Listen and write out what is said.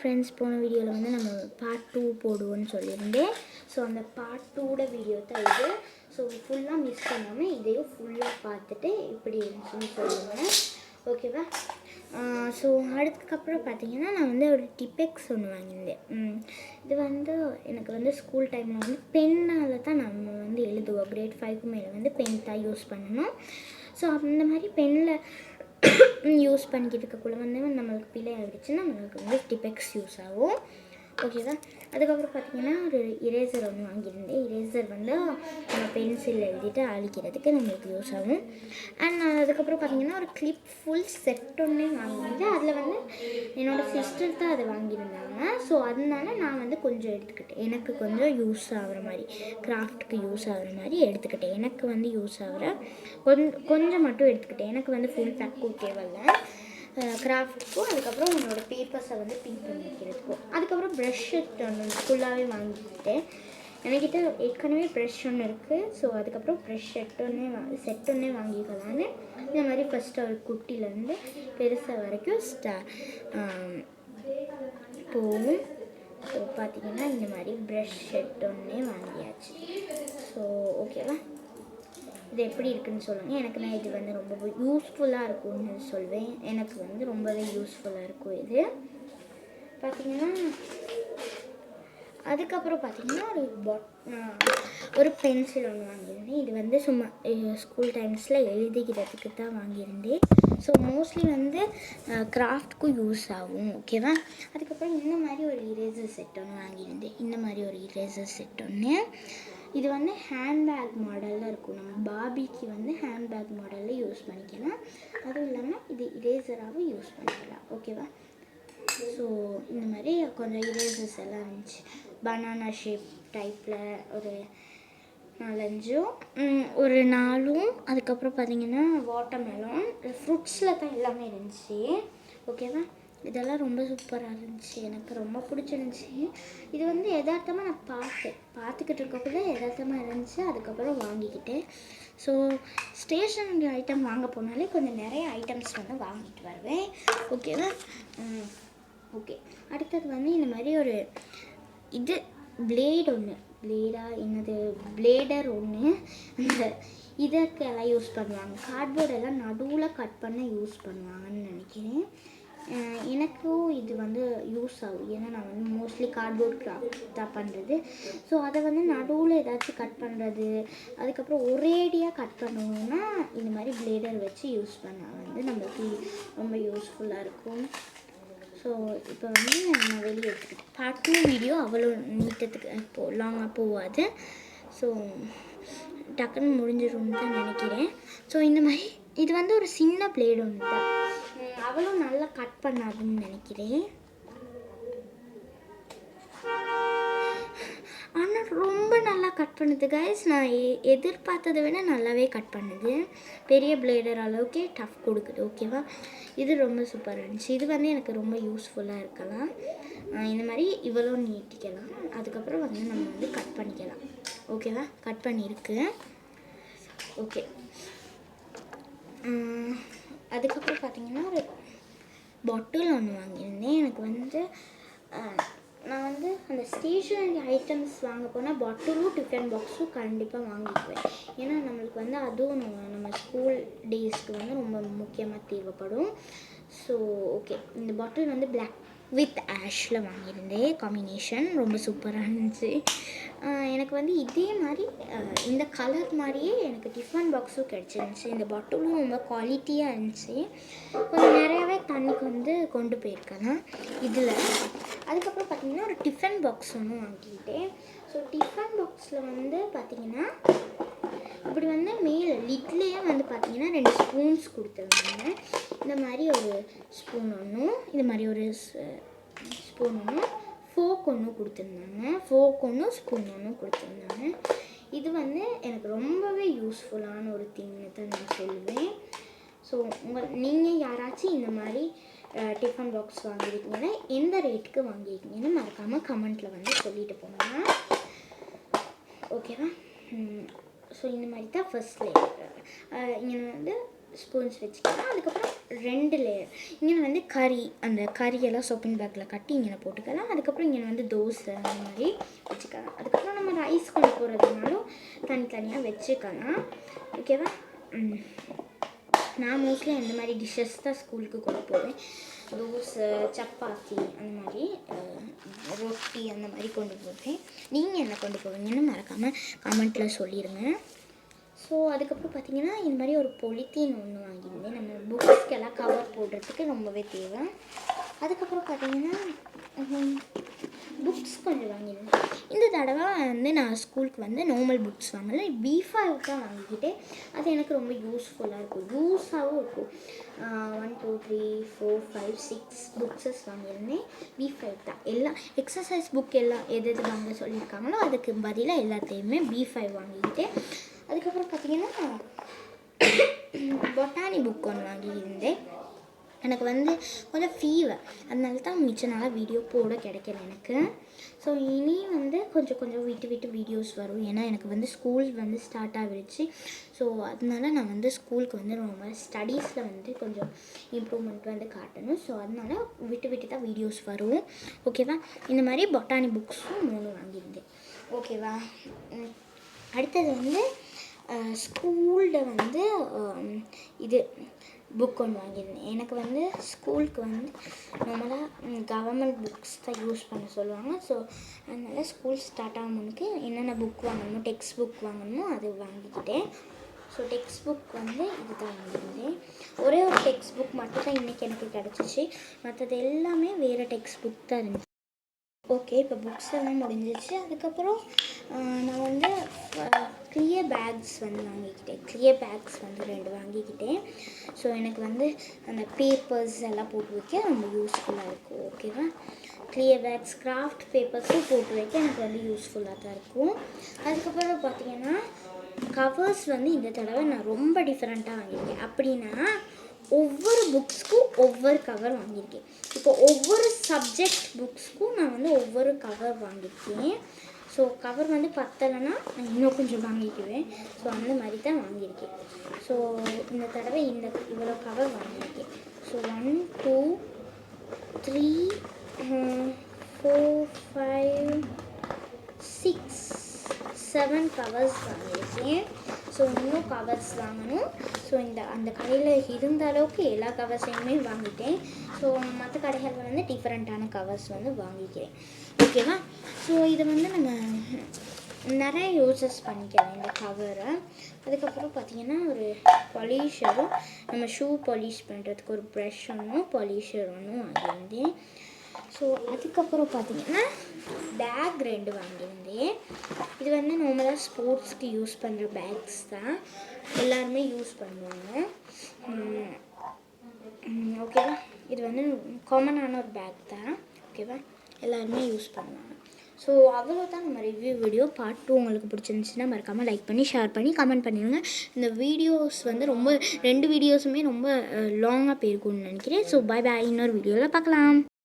Friends, போன வீடியோவில் வந்து நம்ம பார்ட் 2 போடுவோன்னு சொல்லியிருந்தேன். ஸோ அந்த பார்ட் 2 வீடியோ தான் இது. ஸோ ஃபுல்லாக மிஸ் பண்ணாமல் இதையும் ஃபுல்லாக பார்த்துட்டு இப்படி இருந்துச்சுன்னு சொல்லுவேன். ஓகேவா? ஸோ அதுக்கப்புறம் பார்த்தீங்கன்னா நான் வந்து ஒரு டிபெக்ஸ் ஒன்று வாங்கியிருந்தேன். இது வந்து எனக்கு வந்து ஸ்கூல் டைமில் வந்து பென்னால் தான் நம்ம வந்து எழுதுவோம். கிரேட் 5க்கு மேலே வந்து பென் தான் யூஸ் பண்ணணும். ஸோ அந்த மாதிரி பெனில் யூஸ் பண்ணிக்கிட்டு இருக்கக்குள்ள வந்து நம்மளுக்கு பிழை ஆகிடுச்சுன்னா நம்மளுக்கு வந்து டிபெக்ஸ் யூஸ் ஆகும். ஓகேவா? அதுக்கப்புறம் பார்த்திங்கன்னா ஒரு இரேசர் ஒன்று வாங்கியிருந்தேன். இரேசர் வந்து நம்ம பென்சில் எழுதிட்டு அழிக்கிறதுக்கு நம்மளுக்கு யூஸ் ஆகும். அண்ட் அதுக்கப்புறம் பார்த்திங்கன்னா ஒரு கிளிப் ஃபுல் செட் ஒன்றே வாங்கியிருந்தேன். அதில் வந்து என்னோடய சிஸ்டர் தான் அதை வாங்கியிருந்தாங்க. ஸோ அதனால நான் வந்து கொஞ்சம் எடுத்துக்கிட்டேன். எனக்கு கொஞ்சம் யூஸ் ஆகிற மாதிரி, கிராஃப்ட்டுக்கு யூஸ் ஆகிற மாதிரி எடுத்துக்கிட்டேன். எனக்கு வந்து யூஸ் ஆகிற கொஞ்சம் மட்டும் எடுத்துக்கிட்டேன். எனக்கு வந்து ஃபுல் பேக்கும் தேவையில்லை கிராஃப்ட்டுக்கும். அதுக்கப்புறம் என்னோடய பேப்பர்ஸை வந்து பின் பண்ணி வைக்கிறதுக்கும். அதுக்கப்புறம் ப்ரஷ் ஒன்று ஃபுல்லாகவே வாங்கிக்கிட்டேன். என்கிட்ட ஏற்கனவே ப்ரஷ் ஒன்று இருக்குது. ஸோ அதுக்கப்புறம் ப்ரஷ் செட் ஒன்றே வாங்கிக்கலான்னு இந்த மாதிரி ஃபஸ்ட்டு ஒரு குட்டிலேருந்து பெருசாக வரைக்கும் போகும். ஸோ பார்த்திங்கன்னா இந்த மாதிரி ப்ரஷ் செட் ஒன்றே வாங்கியாச்சு. ஸோ ஓகேவா? இது எப்படி இருக்குதுன்னு சொல்லுங்கள். எனக்கு நான் இது வந்து ரொம்ப யூஸ்ஃபுல்லாக இருக்கும்னு சொல்வேன். எனக்கு வந்து ரொம்பவே யூஸ்ஃபுல்லாக இருக்கும் இது. பார்த்திங்கன்னா அதுக்கப்புறம் பார்த்திங்கன்னா ஒரு பென்சில் ஒன்று வாங்கியிருந்தேன். இது வந்து சும்மா ஸ்கூல் டைம்ஸில் எழுதிக்கிறதுக்கு தான் வாங்கியிருந்தேன். ஸோ மோஸ்ட்லி வந்து கிராஃப்ட்க்கும் யூஸ் ஆகும். ஓகேவா? அதுக்கப்புறம் இந்த மாதிரி ஒரு இரேசர் செட் ஒன்று வாங்கியிருந்தேன். இந்த மாதிரி ஒரு இரேசர் செட் ஒன்று. இது வந்து ஹேண்ட்பேக் மாடலில் இருக்கும். நம்ம பார்பிக்கு வந்து ஹேண்ட்பேக் மாடலில் யூஸ் பண்ணிக்கலாம். அதுவும் இல்லாமல் இது இரேசராகவும் யூஸ் பண்ணிக்கலாம். ஓகேவா? ஸோ இந்த மாதிரி கொஞ்சம் இரேசர்ஸ் எல்லாம் இருந்துச்சு. பனானா ஷேப் டைப்பில் ஒரு 4-5, ஒரு 4. அதுக்கப்புறம் பார்த்திங்கன்னா வாட்டர்மெலன், ஃப்ரூட்ஸில் தான் எல்லாமே இருந்துச்சு. ஓகேவா? இதெல்லாம் ரொம்ப சூப்பராக இருந்துச்சு. எனக்கு ரொம்ப பிடிச்சிருந்துச்சி. இது வந்து யதார்த்தமாக நான் பார்த்துக்கிட்டு இருக்கக்குள்ளே யதார்த்தமாக இருந்துச்சு. அதுக்கப்புறம் வாங்கிக்கிட்டேன். ஸோ ஸ்டேஷனரி ஐட்டம் வாங்க போனாலே கொஞ்சம் நிறைய ஐட்டம்ஸ் வந்து வாங்கிட்டு வருவேன். ஓகேவா? ஓகே. அடுத்தது வந்து இந்த மாதிரி ஒரு இது பிளேடர் ஒன்று அந்த இதற்கெல்லாம் யூஸ் பண்ணுவாங்க. கார்ட்போர்டெல்லாம் நடுவில் கட் பண்ண யூஸ் பண்ணுவாங்கன்னு நினைக்கிறேன். எனக்கும் இது வந்து யூஸ் ஆகும். ஏன்னா நான் வந்து மோஸ்ட்லி கார்ட்போர்ட் கிராஃப்ட் தான் பண்ணுறது. ஸோ அதை வந்து நடுவில் ஏதாச்சும் கட் பண்ணுறது, அதுக்கப்புறம் ஒரேடியாக கட் பண்ணணுன்னா இந்த மாதிரி பிளேடர் வச்சு யூஸ் பண்ண வந்து நம்மளுக்கு ரொம்ப யூஸ்ஃபுல்லாக இருக்கும். ஸோ இப்போ வந்து நான் வெளியே எடுத்துக்கிட்டேன். பார்ட் 2 வீடியோ அவ்வளோ நீட்டத்துக்கு லாங்காக போகாது. ஸோ டக்குன்னு முடிஞ்சிடும்னு தான் நினைக்கிறேன். ஸோ இந்த மாதிரி இது வந்து ஒரு சின்ன பிளேடு ஒன்று தான், அவ்வளோ நல்லா கட் பண்ணாதுன்னு நினைக்கிறேன். ஆனால் ரொம்ப நல்லா கட் பண்ணுது கைஸ். நான் எதிர்பார்த்ததை விட நல்லாவே கட் பண்ணுது. பெரிய பிளேடர் அளவுக்கே டஃப் கொடுக்குது. ஓகேவா? இது ரொம்ப சூப்பராக இருந்துச்சு. இது வந்து எனக்கு ரொம்ப யூஸ்ஃபுல்லாக இருக்கலாம். இந்த மாதிரி இவ்வளோ நீட்டிக்கலாம். அதுக்கப்புறம் வந்து நம்ம வந்து கட் பண்ணிக்கலாம். ஓகேவா? கட் பண்ணியிருக்கு. ஓகே. அதுக்கப்புறம் பார்த்திங்கன்னா ஒரு பாட்டில் ஒன்று வாங்கியிருந்தேன். எனக்கு வந்து நான் வந்து அந்த ஸ்டேஷனரி ஐட்டம்ஸ் வாங்க போனால் பாட்டிலும் டிஃபன் பாக்ஸும் கண்டிப்பாக வாங்கிக்குவேன். ஏன்னா நம்மளுக்கு வந்து அதுவும் நம்ம ஸ்கூல் டேஸ்க்கு வந்து ரொம்ப முக்கியமாக தேவைப்படும். So okay. இந்த பாட்டில் வந்து பிளாக் வித் ஆஷில் வாங்கியிருந்தேன். காம்பினேஷன் ரொம்ப சூப்பராக இருந்துச்சு. எனக்கு வந்து இதே மாதிரி இந்த கலர் மாதிரியே எனக்கு டிஃபன் பாக்ஸும் கிடச்சிருந்துச்சி. இந்த பாட்டிலும் ரொம்ப குவாலிட்டியாக இருந்துச்சு. கொஞ்சம் நிறையாவே தண்ணிக்கு வந்து கொண்டு போயிருக்கலாம் இதில். அதுக்கப்புறம் பார்த்திங்கன்னா ஒரு டிஃபன் பாக்ஸ் ஒன்று வாங்கிக்கிட்டேன். ஸோ டிஃபன் பாக்ஸில் வந்து பார்த்திங்கன்னா இப்படி வந்து மேலே லிட்லேயே வந்து பார்த்திங்கன்னா 2 ஸ்பூன்ஸ் கொடுத்துருந்தாங்க. இந்த மாதிரி ஒரு ஸ்பூன் ஒன்றும், இது மாதிரி ஒரு ஸ்பூன் ஒன்றும், ஃபோக் ஒன்று கொடுத்துருந்தாங்க. ஃபோக் ஒன்று, ஸ்பூன் ஒன்று கொடுத்துருந்தாங்க. இது வந்து எனக்கு ரொம்பவே யூஸ்ஃபுல்லான ஒரு திங்னு தான் நான் சொல்லுவேன். ஸோ நீங்கள் யாராச்சும் இந்த மாதிரி டிஃபன் பாக்ஸ் வாங்கியிருக்கீங்கன்னா எந்த ரேட்டுக்கு வாங்கியிருக்கீங்கன்னு மறக்காமல் கமெண்ட்டில் வந்து சொல்லிட்டு போங்க. ஓகேவா? ஸோ இந்த மாதிரி தான் ஃபர்ஸ்ட் லேயர். இங்கே வந்து ஸ்பூன்ஸ் வச்சுக்கலாம். அதுக்கப்புறம் 2 லேயர் இங்கே வந்து கறி, அந்த கறியெல்லாம் சொப்பிங் பேக்கில் கட்டி இங்கே போட்டுக்கலாம். அதுக்கப்புறம் இங்கே வந்து தோசை அந்த மாதிரி வச்சுக்கலாம். அதுக்கப்புறம் நம்ம ரைஸ் கொண்டு போகிறதுனாலும் தனித்தனியாக வச்சுக்கலாம். ஓகேவா? நான் மோஸ்ட்லி அந்த மாதிரி டிஷ்ஷஸ் தான் ஸ்கூலுக்கு கொண்டு போவேன். தோசை, சப்பாத்தி, அந்த மாதிரி ரொட்டி அந்த மாதிரி கொண்டு போவேன். நீங்கள் என்ன கொண்டு போவீங்கன்னு மறக்காமல் கமெண்ட்டில் சொல்லிடுங்க. ஸோ அதுக்கப்புறம் பார்த்திங்கன்னா இந்த மாதிரி ஒரு பொலித்தீன் ஒன்று வாங்கியிருந்தேன். நம்ம புக்ஸ்க்கெல்லாம் கவர் போடுறதுக்கு ரொம்பவே தேவை. அதுக்கப்புறம் பார்த்திங்கன்னா புக்ஸ் கொஞ்சம் வாங்கியிருந்தேன். இந்த தடவை வந்து நான் ஸ்கூலுக்கு வந்து நார்மல் புக்ஸ் வாங்கலை, B5 தான் வாங்கிக்கிட்டேன். அது எனக்கு ரொம்ப யூஸ்ஃபுல்லாக இருக்கும், யூஸாகவும் இருக்கும். 1 2 3 4 5 6 புக்ஸஸ் வாங்கியிருந்தேன். B5 தான். எல்லாம் எக்ஸசைஸ் புக் எல்லாம் எது வாங்க சொல்லியிருக்காங்களோ அதுக்கு பதிலாக எல்லாத்தையுமே B5 வாங்கிக்கிட்டேன். அதுக்கப்புறம் பார்த்திங்கன்னா பொட்டானி புக் ஒன்று வாங்கியிருந்தேன். எனக்கு வந்து கொஞ்சம் ஃபீவர், அதனால தான் மிச்ச நாளாக வீடியோ போட கிடைக்கல எனக்கு. ஸோ இனி வந்து கொஞ்சம் விட்டு வீடியோஸ் வரும். ஏன்னா எனக்கு வந்து ஸ்கூல் வந்து ஸ்டார்ட் ஆகிடுச்சு. ஸோ அதனால நான் வந்து ஸ்கூலுக்கு வந்து ரொம்ப ஸ்டடீஸில் வந்து கொஞ்சம் இம்ப்ரூவ்மெண்ட் வந்து காட்டணும். ஸோ அதனால விட்டு தான் வீடியோஸ் வரும். ஓகேவா? இந்த மாதிரி பொட்டானி புக்ஸும் 3 வாங்கியிருந்தேன். ஓகேவா? அடுத்தது வந்து ஸ்கூலில் வந்து இது புக் ஒன்று வாங்கியிருந்தேன். எனக்கு வந்து ஸ்கூலுக்கு வந்து நார்மலாக கவர்மெண்ட் புக்ஸ் தான் யூஸ் பண்ண சொல்லுவாங்க. ஸோ அதனால் ஸ்கூல் ஸ்டார்ட் ஆகணுக்கு என்னென்ன புக் வாங்கணுமோ, டெக்ஸ்ட் புக் வாங்கணுமோ அது வாங்கிக்கிட்டேன். ஸோ டெக்ஸ்ட் புக் வந்து இது தான் வாங்கியிருந்தேன். ஒரே ஒரு டெக்ஸ்ட் புக் மட்டும் தான் இன்றைக்கி எனக்கு கிடச்சிச்சு. மற்றது எல்லாமே வேறு டெக்ஸ்ட் புக் தான் இருந்துச்சு. ஓகே, இப்போ புக்ஸ் எல்லாம் முடிஞ்சிச்சு. அதுக்கப்புறம் நான் வந்து கிளியர் பேக்ஸ் வந்து வாங்கிக்கிட்டேன். கிளியர் பேக்ஸ் வந்து 2 வாங்கிக்கிட்டேன். ஸோ எனக்கு வந்து அந்த பேப்பர்ஸ் எல்லாம் போட்டு வைக்க ரொம்ப யூஸ்ஃபுல்லாக இருக்கும். ஓகேவா? கிளியர் பேக்ஸ், கிராஃப்ட் பேப்பர்ஸும் போட்டு வைக்க எனக்கு வந்து யூஸ்ஃபுல்லாக தான் இருக்கும். அதுக்கப்புறம் பார்த்திங்கன்னா கவர்ஸ் வந்து இந்த தடவை நான் ரொம்ப டிஃப்ரெண்ட்டாக வாங்கியிருக்கேன். அப்படின்னா ஒவ்வொரு புக்ஸ்க்கும் ஒவ்வொரு கவர் வாங்கியிருக்கேன். இப்போ ஒவ்வொரு சப்ஜெக்ட் புக்ஸ்க்கும் நான் வந்து ஒவ்வொரு கவர் வாங்கியிருக்கேன். ஸோ கவர் வந்து பத்தலைன்னா நான் இன்னும் கொஞ்சம் வாங்கிக்குவேன். ஸோ அந்த மாதிரி தான் வாங்கியிருக்கேன். ஸோ இந்த தடவை இவ்வளோ கவர் வாங்கியிருக்கேன். ஸோ 1 2 3 4 5 6 7 கவர்ஸ் வாங்கியிருக்கேன். ஸோ இன்னும் கவர்ஸ் வாங்கணும். ஸோ அந்த கடையில் இருந்த அளவுக்கு எல்லா கவர்ஸையுமே வாங்கிட்டேன். ஸோ மற்ற கடைகளில் வந்து டிஃப்ரெண்ட்டான கவர்ஸ் வந்து வாங்கிக்கிறேன். ஓகேவா? ஸோ இதை வந்து நம்ம நிறைய யூசஸ் பண்ணிக்கலாம் இந்த கவரை. அதுக்கப்புறம் பார்த்திங்கன்னா ஒரு பாலிஷரும், நம்ம ஷூ பாலிஷ் பண்ணுறதுக்கு ஒரு ப்ரஷ் ஒன்றும் பாலிஷர் ஒன்றும் வாங்கியிருந்தேன். ஸோ அதுக்கப்புறம் பார்த்திங்கன்னா பேக் 2 வாங்கியிருந்தேன். இது வந்து நார்மலாக ஸ்போர்ட்ஸ்க்கு யூஸ் பண்ணுற பேக்ஸ் தான், எல்லாருமே யூஸ் பண்ணுவாங்க. ஓகேவா? இது வந்து காமனான ஒரு பேக் தான். ஓகேவா? எல்லாருமே யூஸ் பண்ணுவாங்க. ஸோ அவ்வளோதான் நம்ம ரிவ்யூ வீடியோ. பார்ட் 2 உங்களுக்கு பிடிச்சிருந்துச்சுன்னா மறக்காமல் லைக் பண்ணி, ஷேர் பண்ணி, கமெண்ட் பண்ணிடுங்க. இந்த வீடியோஸ் வந்து ரொம்ப 2 வீடியோஸுமே ரொம்ப லாங்காக போயிருக்கும்னு நினைக்கிறேன். ஸோ பாய், இன்னொரு வீடியோவில் பார்க்கலாம்.